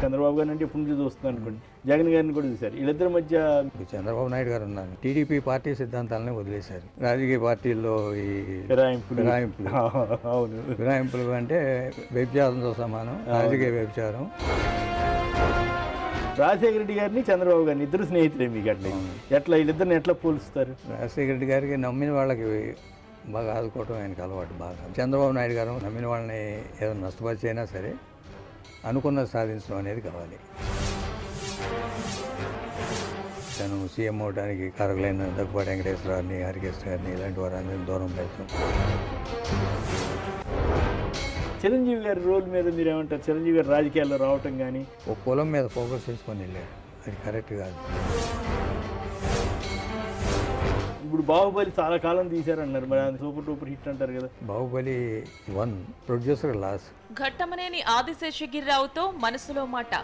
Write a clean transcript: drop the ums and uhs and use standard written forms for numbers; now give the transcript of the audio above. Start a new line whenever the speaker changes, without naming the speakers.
చంద్రబాబు గారిని అంటే ఎప్పటి నుంచి చూస్తున్నాను అనుకోండి, జగన్ గారిని కూడా చూశారు. వీళ్ళిద్దరి మధ్య
చంద్రబాబు నాయుడు గారు ఉన్నారు, టీడీపీ పార్టీ సిద్ధాంతాలనే వదిలేశారు. రాజకీయ పార్టీల్లో ఈ ఫిరాయింపులు అంటే వ్యభిచారంతో సమానం, రాజకీయ వ్యభిచారం.
రాజశేఖర రెడ్డి గారిని చంద్రబాబు గారిని ఇద్దరు స్నేహితులే మీకు అట్లా ఎట్లా వీళ్ళిద్దరిని ఎట్లా పోలుస్తారు?
రాజశేఖర రెడ్డి గారికి నమ్మిన వాళ్ళకి బాగా ఆదుకోవటం ఆయనకు అలవాటు బాగా. చంద్రబాబు నాయుడు గారు నమ్మిన వాళ్ళని ఏదో నష్టపరిచైనా సరే అనుకున్నది సాధించడం అనేది కావాలి. తను సీఎం అవడానికి కారకులైన దగ్గుబాటి వెంకటేశ్వరరావుని, హరికృష్ణ గారిని ఇలాంటి వారందరినీ దూరం పెడతాం.
చిరంజీవి గారి రోల్ మీద మీరు ఏమంటారు? చిరంజీవి గారు రాజకీయాల్లో రావటం కానీ
ఒక కులం మీద ఫోకస్ చేసుకొని వెళ్ళాడు, అది కరెక్ట్ కాదు.
ఇప్పుడు బాహుబలి చాలా కాలం తీశారన్నారు, మరి అది సూపర్ డూపర్ హిట్ అంటారు కదా.
Baahubali 1 producer loss.
ఘట్టమనేని ఆదిశేషగిరిరావుతో మనసులో మాట.